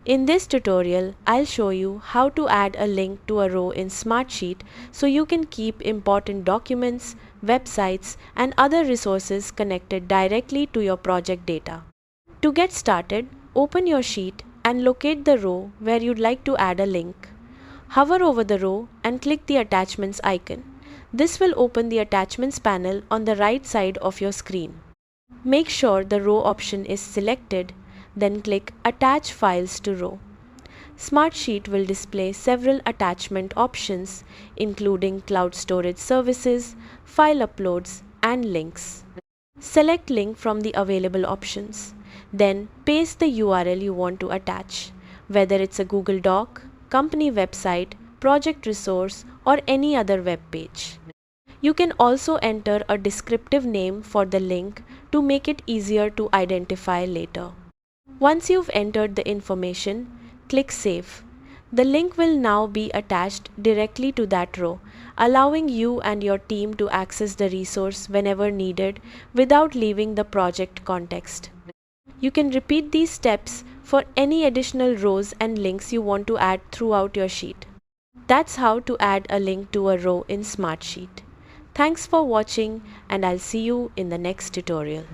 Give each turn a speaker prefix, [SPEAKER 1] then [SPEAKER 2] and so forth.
[SPEAKER 1] In this tutorial, I'll show you how to add a link to a row in Smartsheet so you can keep important documents, websites, and other resources connected directly to your project data. To get started, open your sheet and locate the row where you'd like to add a link. Hover over the row and click the Attachments icon. This will open the Attachments panel on the right side of your screen. Make sure the row option is selected, then click Attach Files to Row. Smartsheet will display several attachment options, including cloud storage services, file uploads, and links. Select Link from the available options. Then paste the URL you want to attach, whether it's a Google Doc, company website, project resource, or any other web page. You can also enter a descriptive name for the link to make it easier to identify later. Once you've entered the information, click Save. The link will now be attached directly to that row, allowing you and your team to access the resource whenever needed without leaving the project context. You can repeat these steps for any additional rows and links you want to add throughout your sheet. That's how to add a link to a row in Smartsheet. Thanks for watching, and I'll see you in the next tutorial.